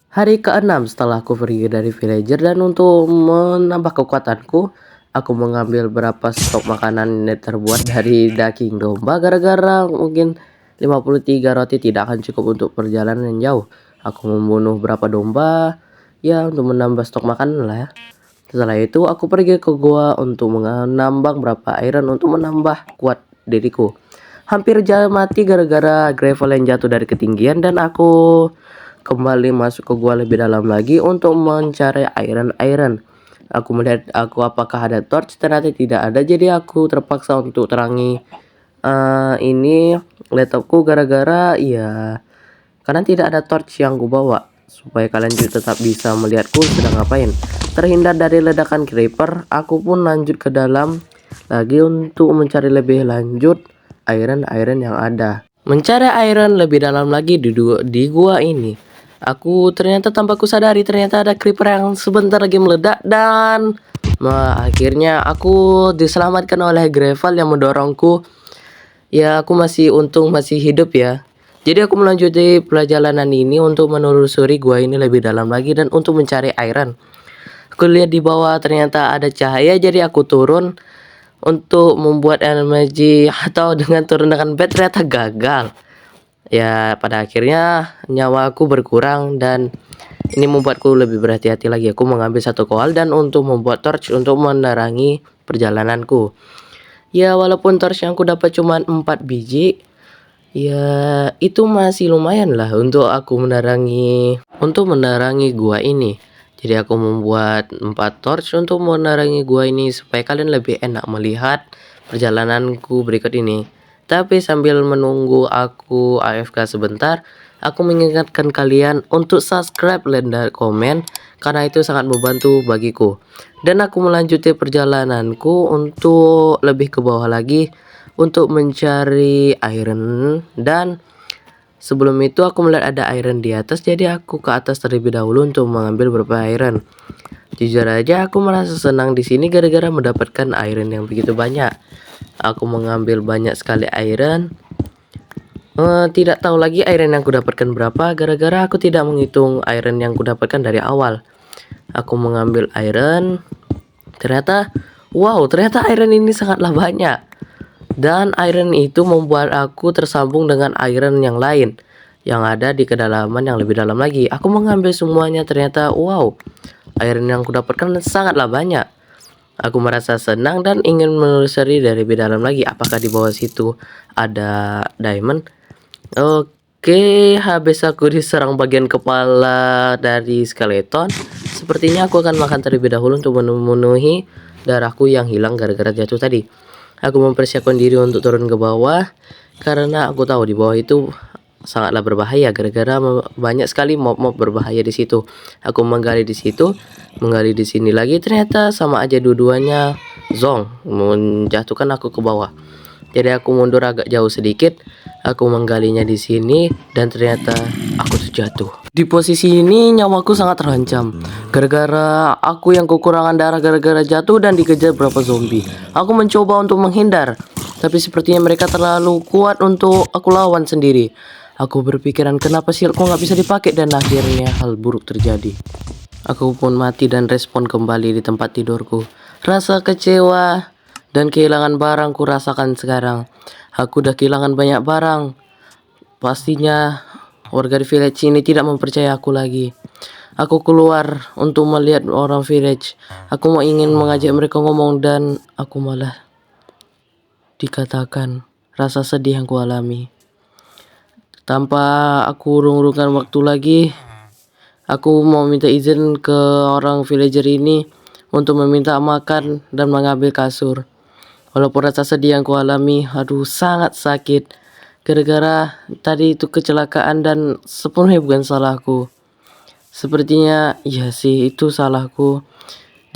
Hari ke-6 setelah aku pergi dari villager dan untuk menambah kekuatanku, aku mengambil beberapa stok makanan yang terbuat dari daging domba gara-gara mungkin 53 roti tidak akan cukup untuk perjalanan yang jauh. Aku membunuh berapa domba ya untuk menambah stok makanan lah ya. Setelah itu aku pergi ke gua untuk menambang berapa iron untuk menambah kuat diriku. Hampir jatuh mati gara-gara gravel yang jatuh dari ketinggian dan aku kembali masuk ke gua lebih dalam lagi untuk mencari iron. Aku melihat apakah ada torch, ternyata tidak ada, jadi aku terpaksa untuk terangi ini laptopku gara-gara ya karena tidak ada torch yang ku bawa supaya kalian juga tetap bisa melihatku sedang ngapain. Terhindar dari ledakan creeper, aku pun lanjut ke dalam lagi untuk mencari lebih lanjut iron yang ada. Mencari iron lebih dalam lagi di gua ini. Aku ternyata tanpa ku sadari ternyata ada creeper yang sebentar lagi meledak dan akhirnya aku diselamatkan oleh gravel yang mendorongku. Ya, aku masih untung masih hidup ya. Jadi aku melanjuti perjalanan ini untuk menelusuri gua ini lebih dalam lagi dan untuk mencari iron. Aku lihat di bawah ternyata ada cahaya, jadi aku turun untuk membuat energi atau dengan turun dengan bed ternyata gagal. Ya, pada akhirnya nyawaku berkurang dan ini membuatku lebih berhati-hati lagi. Aku mengambil satu koal dan untuk membuat torch untuk menerangi perjalananku. Ya, walaupun torch yang aku dapat cuma 4 biji, ya itu masih lumayan lah untuk menerangi gua ini. Jadi aku membuat 4 torch untuk menerangi gua ini supaya kalian lebih enak melihat perjalananku berikut ini. Tapi sambil menunggu aku AFK sebentar, aku mengingatkan kalian untuk subscribe, like, dan komen karena itu sangat membantu bagiku. Dan aku melanjutkan perjalananku untuk lebih ke bawah lagi untuk mencari iron dan sebelum itu aku melihat ada iron di atas, jadi aku ke atas terlebih dahulu untuk mengambil beberapa iron. Jujur aja aku merasa senang di sini gara-gara mendapatkan iron yang begitu banyak. Aku mengambil banyak sekali iron. Tidak tahu lagi iron yang kudapatkan berapa gara-gara aku tidak menghitung iron yang kudapatkan dari awal. Aku mengambil iron. Ternyata ternyata iron ini sangatlah banyak. Dan iron itu membuat aku tersambung dengan iron yang lain yang ada di kedalaman yang lebih dalam lagi. Aku mengambil semuanya, ternyata iron yang kudapatkan sangatlah banyak. Aku merasa senang dan ingin menelusuri dari lebih dalam lagi. Apakah di bawah situ ada diamond? Oke, habis aku diserang bagian kepala dari skeleton, sepertinya aku akan makan terlebih dahulu untuk memenuhi darahku yang hilang gara-gara jatuh tadi. Aku mempersiapkan diri untuk turun ke bawah karena aku tahu di bawah itu sangatlah berbahaya gara-gara banyak sekali mob-mob berbahaya di situ. Aku menggali di situ, menggali di sini lagi, ternyata sama aja dua-duanya zong menjatuhkan aku ke bawah. Jadi aku mundur agak jauh sedikit, aku menggalinya di sini dan ternyata aku terjatuh. Di posisi ini nyawaku sangat terancam gara-gara aku yang kekurangan darah gara-gara jatuh dan dikejar beberapa zombie. Aku mencoba untuk menghindar, tapi sepertinya mereka terlalu kuat untuk aku lawan sendiri. Aku berpikiran kenapa shieldku nggak bisa dipakai dan akhirnya hal buruk terjadi. Aku pun mati dan respon kembali di tempat tidurku. Rasa kecewa dan kehilangan barang ku rasakan sekarang. Aku udah kehilangan banyak barang. Pastinya warga di village ini tidak mempercayai aku lagi. Aku keluar untuk melihat orang village. Aku mau ingin mengajak mereka ngomong dan aku malah dikatakan rasa sedih yang ku alami. Tanpa aku urung-urungkan waktu lagi, aku mau minta izin ke orang villager ini untuk meminta makan dan mengambil kasur. Walaupun rasa sedih yang ku alami, aduh sangat sakit. Gara-gara tadi itu kecelakaan dan sepenuhnya bukan salahku. Sepertinya iya sih itu salahku.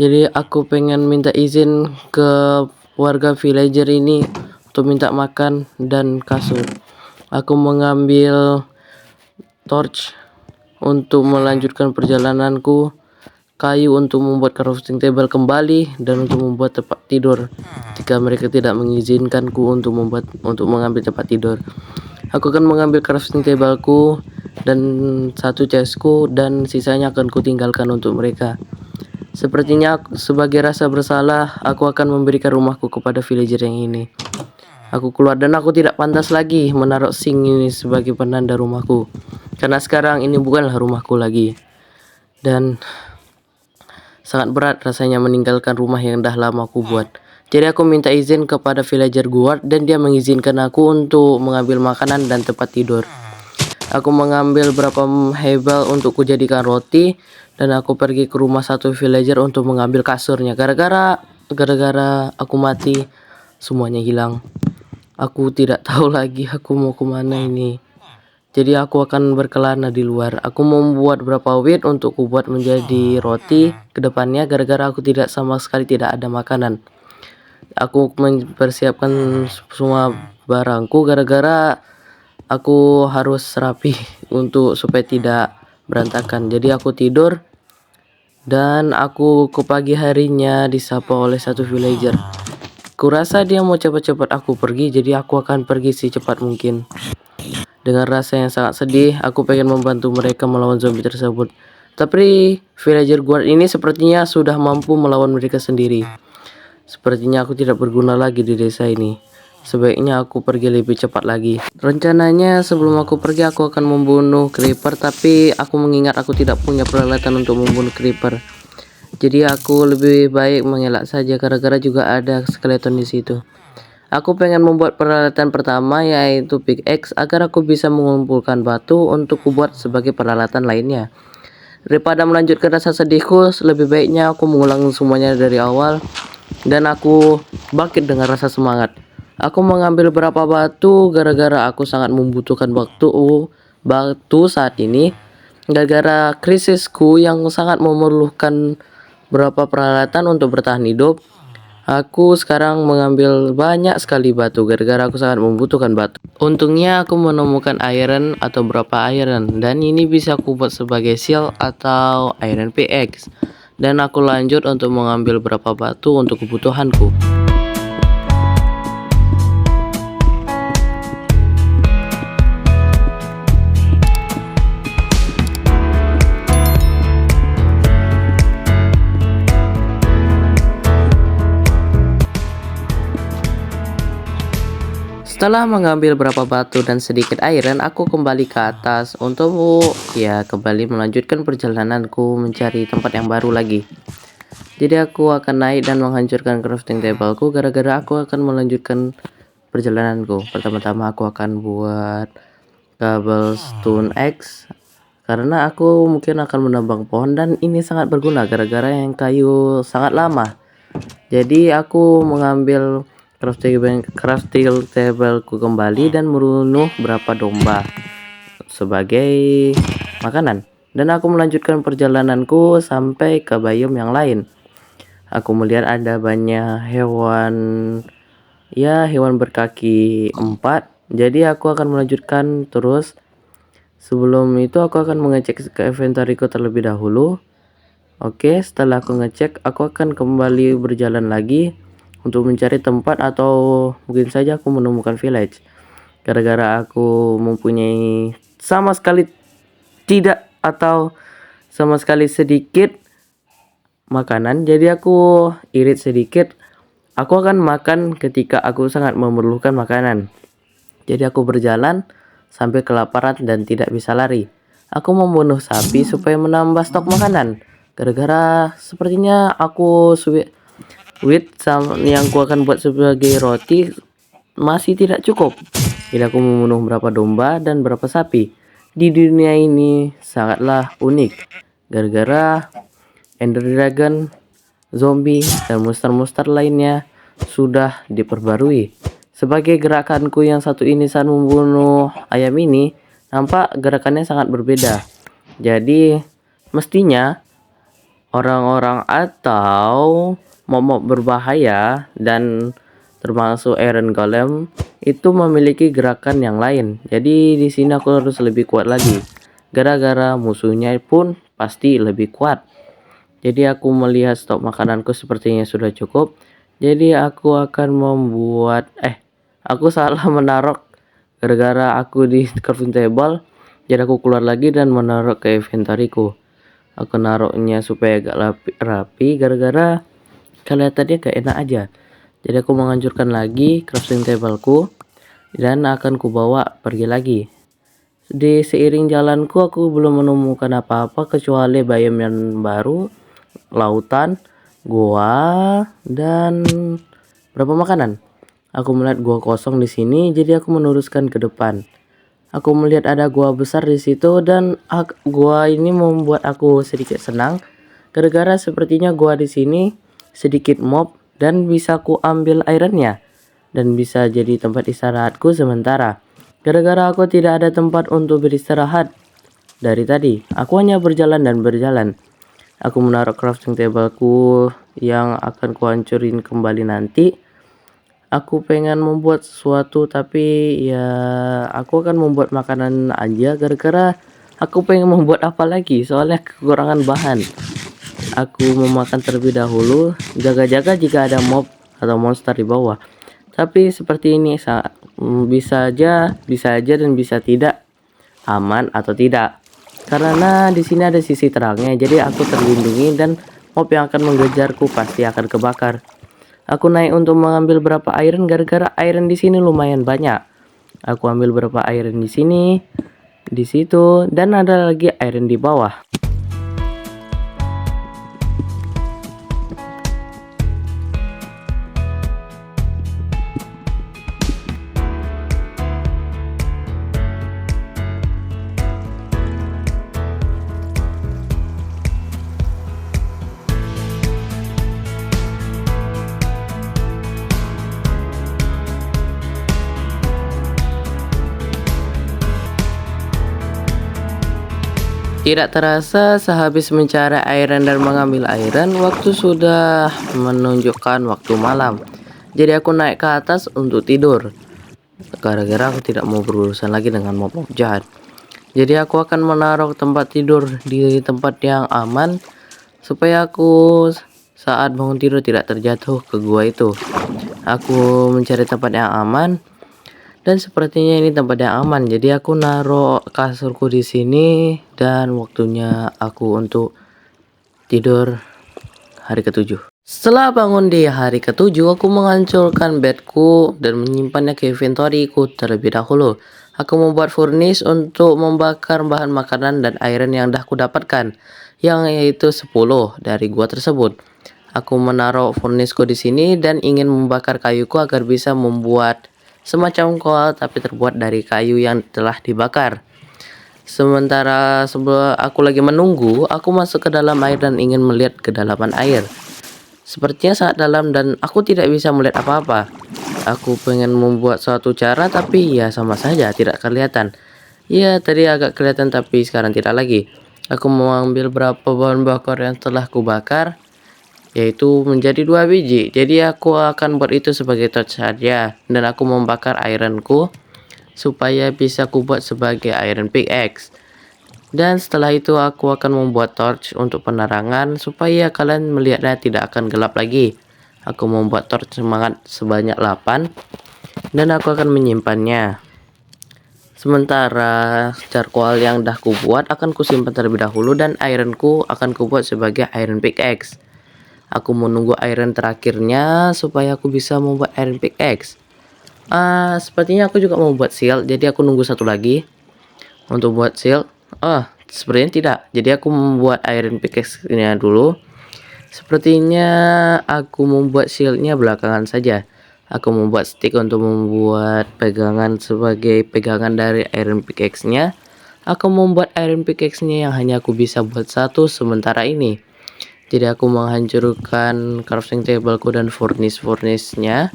Jadi aku pengen minta izin ke warga villager ini untuk minta makan dan kasur. Aku mengambil torch untuk melanjutkan perjalananku, kayu untuk membuat crafting table kembali, dan untuk membuat tempat tidur jika mereka tidak mengizinkanku untuk mengambil tempat tidur. Aku akan mengambil crafting tableku dan satu chestku, dan sisanya akan kutinggalkan untuk mereka. Sepertinya sebagai rasa bersalah, aku akan memberikan rumahku kepada villager yang ini. Aku keluar dan aku tidak pantas lagi menaruh sink ini sebagai penanda rumahku. Karena sekarang ini bukanlah rumahku lagi. Dan sangat berat rasanya meninggalkan rumah yang dah lama aku buat. Jadi aku minta izin kepada villager guard dan dia mengizinkan aku untuk mengambil makanan dan tempat tidur. Aku mengambil beberapa hebel untuk kujadikan roti dan aku pergi ke rumah satu villager untuk mengambil kasurnya. Gara-gara aku mati, semuanya hilang. Aku tidak tahu lagi aku mau kemana ini. Jadi aku akan berkelana di luar. Aku membuat beberapa wheat untuk kubuat menjadi roti ke depannya gara-gara aku sama sekali tidak ada makanan. Aku mempersiapkan semua barangku gara-gara aku harus rapi untuk supaya tidak berantakan. Jadi aku tidur dan aku ke pagi harinya disapa oleh satu villager. Kurasa dia mau cepat-cepat aku pergi, jadi aku akan pergi secepat mungkin. Dengan rasa yang sangat sedih, aku pengen membantu mereka melawan zombie tersebut. Tapi villager guard ini sepertinya sudah mampu melawan mereka sendiri. Sepertinya aku tidak berguna lagi di desa ini. Sebaiknya aku pergi lebih cepat lagi. Rencananya sebelum aku pergi aku akan membunuh creeper, tapi aku mengingat aku tidak punya peralatan untuk membunuh creeper. Jadi aku lebih baik mengelak saja gara-gara juga ada skeleton di situ. Aku pengen membuat peralatan pertama yaitu pickaxe agar aku bisa mengumpulkan batu untuk kubuat sebagai peralatan lainnya. Daripada melanjutkan rasa sedihku, lebih baiknya aku mengulang semuanya dari awal dan aku bangkit dengan rasa semangat. Aku mengambil beberapa batu gara-gara aku sangat membutuhkan batu saat ini. Gara-gara krisisku yang sangat memerlukan beberapa peralatan untuk bertahan hidup, aku sekarang mengambil banyak sekali batu gara-gara aku sangat membutuhkan batu. Untungnya aku menemukan iron atau beberapa iron dan ini bisa aku buat sebagai shield atau iron pickaxe. Dan aku lanjut untuk mengambil beberapa batu untuk kebutuhanku. Setelah mengambil beberapa batu dan sedikit iron, aku kembali ke atas untuk kembali melanjutkan perjalananku mencari tempat yang baru lagi. Jadi aku akan naik dan menghancurkan crafting tableku gara-gara aku akan melanjutkan perjalananku. Pertama-tama aku akan buat cobblestone axe karena aku mungkin akan menebang pohon dan ini sangat berguna gara-gara yang kayu sangat lama. Jadi aku mengambil crafting tableku kembali dan membunuh berapa domba sebagai makanan. Dan aku melanjutkan perjalananku sampai ke biome yang lain. Aku melihat ada banyak hewan berkaki 4. Jadi aku akan melanjutkan terus. Sebelum itu aku akan mengecek ke inventoryku terlebih dahulu. Oke, setelah aku ngecek, aku akan kembali berjalan lagi untuk mencari tempat atau mungkin saja aku menemukan village. Gara-gara aku mempunyai sama sekali sedikit makanan, jadi aku irit sedikit. Aku akan makan ketika aku sangat memerlukan makanan. Jadi aku berjalan sampai kelaparan dan tidak bisa lari. Aku membunuh sapi supaya menambah stok makanan. Gara-gara sepertinya aku wheat yang aku akan buat sebagai roti masih tidak cukup. Jadi aku membunuh beberapa domba dan beberapa sapi. Di dunia ini sangatlah unik. Gara-gara Ender Dragon, zombie, dan monster-monster lainnya sudah diperbarui. Sebagai gerakanku yang satu ini saat membunuh ayam ini, nampak gerakannya sangat berbeda. Jadi mestinya orang-orang atau mob berbahaya dan termasuk Iron Golem itu memiliki gerakan yang lain. Jadi di sini aku harus lebih kuat lagi. Gara-gara musuhnya pun pasti lebih kuat. Jadi aku melihat stok makananku sepertinya sudah cukup. Jadi aku akan membuat aku salah menaruh gara-gara aku di crafting table. Jadi aku keluar lagi dan menaruh ke inventoryku. Aku naruhnya supaya agak rapi gara-gara kelihatannya gak enak aja. Jadi aku menghancurkan lagi crafting tableku dan akan kubawa pergi lagi. Di seiring jalanku aku belum menemukan apa-apa kecuali biome yang baru, lautan, gua, dan berapa makanan. Aku melihat gua kosong di sini, jadi aku meneruskan ke depan. Aku melihat ada gua besar di situ dan gua ini membuat aku sedikit senang. Gara-gara sepertinya gua di sini sedikit mob dan bisa ku ambil ironnya dan bisa jadi tempat istirahatku sementara. Gara-gara aku tidak ada tempat untuk beristirahat dari tadi, aku hanya berjalan dan berjalan. Aku menaruh crafting tableku yang akan kuhancurin kembali nanti. Aku pengen membuat sesuatu tapi ya aku akan membuat makanan aja gara-gara aku pengen membuat apa lagi soalnya kekurangan bahan. Aku memakan terlebih dahulu, jaga-jaga jika ada mob atau monster di bawah. Tapi seperti ini bisa aja dan bisa tidak aman atau tidak. Karena di sini ada sisi terangnya, jadi aku terlindungi dan mob yang akan mengejarku pasti akan kebakar. Aku naik untuk mengambil berapa iron gara-gara iron di sini lumayan banyak. Aku ambil berapa iron di sini, di situ, dan ada lagi iron di bawah. Tidak terasa sehabis mencari iron dan mengambil iron, waktu sudah menunjukkan waktu malam. Jadi aku naik ke atas untuk tidur. Gara-gara aku tidak mau berurusan lagi dengan mob-mob jahat. Jadi aku akan menaruh tempat tidur di tempat yang aman supaya aku saat bangun tidur tidak terjatuh ke gua itu. Aku mencari tempat yang aman. Dan sepertinya ini tempat yang aman, jadi aku naruh kasurku di sini dan waktunya aku untuk tidur hari ketujuh. Setelah bangun di hari ketujuh, aku menghancurkan bedku dan menyimpannya ke inventoryku terlebih dahulu. Aku membuat furnace untuk membakar bahan makanan dan iron yang dah kudapatkan, yang yaitu 10 dari gua tersebut. Aku menaruh furnaceku di sini dan ingin membakar kayuku agar bisa membuat semacam coal tapi terbuat dari kayu yang telah dibakar. Sementara sebelum aku lagi menunggu, aku masuk ke dalam air dan ingin melihat kedalaman air. Sepertinya sangat dalam dan aku tidak bisa melihat apa-apa. Aku pengen membuat suatu cara tapi ya sama saja tidak kelihatan. Ya tadi agak kelihatan tapi sekarang tidak lagi. Aku mengambil berapa bahan bakar yang telah kubakar, yaitu menjadi 2 biji. Jadi aku akan buat itu sebagai torch saja dan aku membakar ironku supaya bisa kubuat sebagai iron pickaxe. Dan setelah itu aku akan membuat torch untuk penerangan supaya kalian melihatnya tidak akan gelap lagi. Aku membuat torch semangat sebanyak 8 dan aku akan menyimpannya. Sementara charcoal yang dah kubuat akan kusimpan terlebih dahulu dan ironku akan kubuat sebagai iron pickaxe. Aku menunggu iron terakhirnya supaya aku bisa membuat iron pickaxe. Sepertinya aku juga mau buat shield, jadi aku nunggu satu lagi untuk buat shield. Sepertinya tidak. Jadi aku membuat iron pickaxe-nya dulu. Sepertinya aku membuat shieldnya belakangan saja. Aku membuat stick untuk membuat pegangan sebagai pegangan dari iron pickaxe-nya. Aku membuat iron pickaxe-nya yang hanya aku bisa buat satu sementara ini. Jadi aku menghancurkan crafting tableku dan furnace-nya.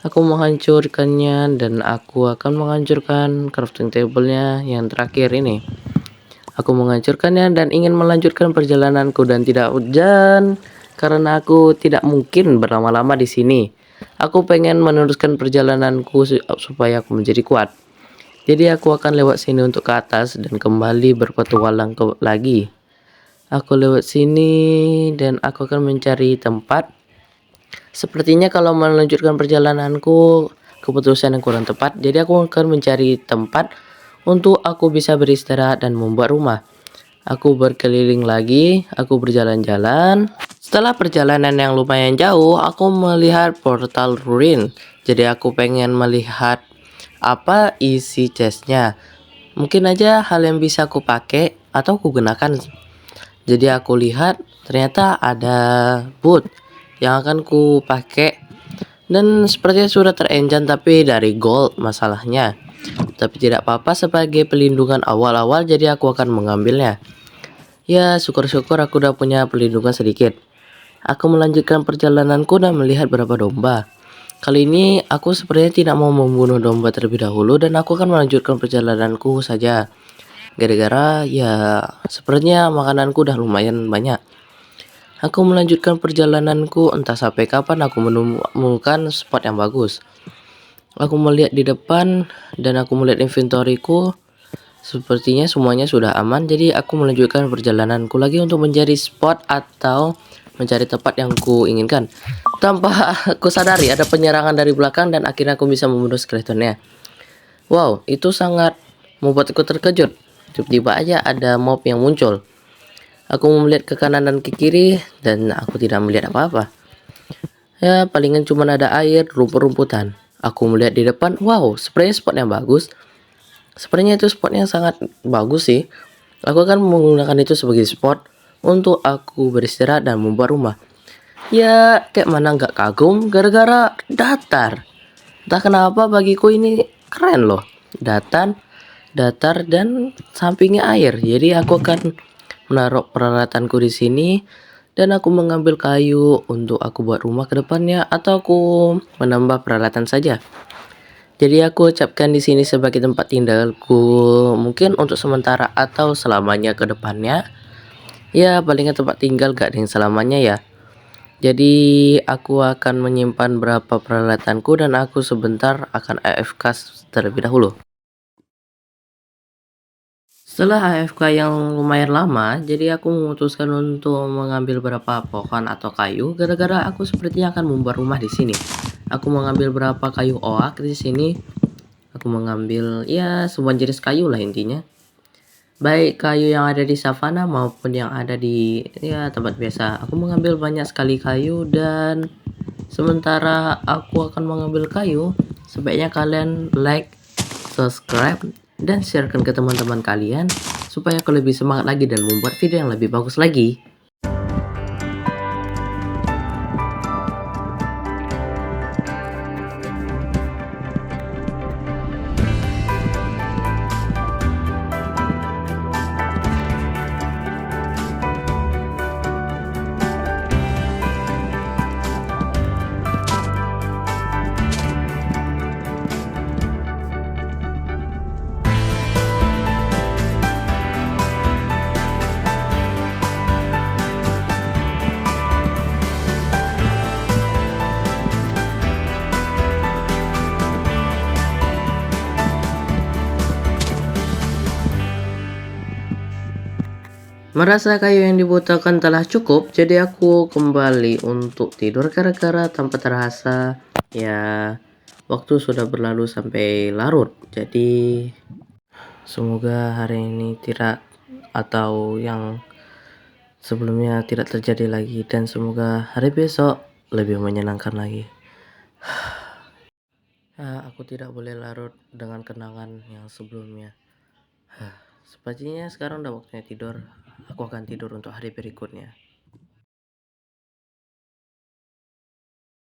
Aku menghancurkannya dan aku akan menghancurkan crafting table-nya yang terakhir ini. Aku menghancurkannya dan ingin melanjutkan perjalananku dan tidak hujan karena aku tidak mungkin berlama-lama di sini. Aku pengen meneruskan perjalananku supaya aku menjadi kuat. Jadi aku akan lewat sini untuk ke atas dan kembali berpetualang lagi. Aku lewat sini dan aku akan mencari tempat. Sepertinya kalau melanjutkan perjalananku keputusan yang kurang tepat. Jadi aku akan mencari tempat untuk aku bisa beristirahat dan membuat rumah. Aku berkeliling lagi, aku berjalan-jalan. Setelah perjalanan yang lumayan jauh, aku melihat portal ruin. Jadi aku pengen melihat apa isi chestnya. Mungkin aja hal yang bisa aku pakai atau aku gunakan. Jadi aku lihat ternyata ada boot yang akan ku pakai dan sepertinya sudah terenchant tapi dari gold masalahnya. Tapi tidak apa-apa, sebagai pelindungan awal-awal jadi aku akan mengambilnya. Ya, syukur-syukur aku udah punya pelindungan sedikit. Aku melanjutkan perjalananku dan melihat beberapa domba. Kali ini aku sepertinya tidak mau membunuh domba terlebih dahulu dan aku akan melanjutkan perjalananku saja. Gara-gara ya sepertinya makananku udah lumayan banyak. Aku melanjutkan perjalananku entah sampai kapan aku menemukan spot yang bagus. Aku melihat di depan dan aku melihat inventoriku. Sepertinya semuanya sudah aman, jadi aku melanjutkan perjalananku lagi untuk mencari spot atau mencari tempat yang ku inginkan. Tanpa aku sadari ada penyerangan dari belakang dan akhirnya aku bisa membunuh skeletonnya. Wow, itu sangat membuatku terkejut. Tiba-tiba aja ada mob yang muncul. Aku melihat ke kanan dan ke kiri dan aku tidak melihat apa-apa. Ya, palingan cuma ada air, rumput-rumputan. Aku melihat di depan, wow, sepertinya spot yang bagus. Sepertinya itu spot yang sangat bagus sih. Aku akan menggunakan itu sebagai spot untuk aku beristirahat dan membuat rumah. Ya, kayak mana nggak kagum gara-gara datar. Entah kenapa bagiku ini keren loh. Datar dan sampingnya air. Jadi aku akan menaruh peralatanku di sini dan aku mengambil kayu untuk aku buat rumah ke depannya atau aku menambah peralatan saja. Jadi aku ucapkan di sini sebagai tempat tinggalku mungkin untuk sementara atau selamanya ke depannya. Ya, palingan tempat tinggal gak ada yang selamanya ya. Jadi aku akan menyimpan berapa peralatanku dan aku sebentar akan AFK terlebih dahulu. Setelah AFK yang lumayan lama, jadi aku memutuskan untuk mengambil beberapa pohon atau kayu gara-gara aku sepertinya akan membuat rumah di sini. Aku mengambil beberapa kayu oak di sini. Aku mengambil ya semua jenis kayu lah intinya. Baik kayu yang ada di savana maupun yang ada di ya tempat biasa. Aku mengambil banyak sekali kayu dan sementara aku akan mengambil kayu, sebaiknya kalian like, subscribe, dan sharekan ke teman-teman kalian supaya aku lebih semangat lagi dan membuat video yang lebih bagus lagi. Merasa kayu yang dibutuhkan telah cukup, jadi aku kembali untuk tidur gara-gara tanpa terasa ya waktu sudah berlalu sampai larut. Jadi semoga hari ini tidak atau yang sebelumnya tidak terjadi lagi dan semoga hari besok lebih menyenangkan lagi. Aku tidak boleh larut dengan kenangan yang sebelumnya. Sepertinya sekarang udah waktunya tidur. Aku akan tidur untuk hari berikutnya.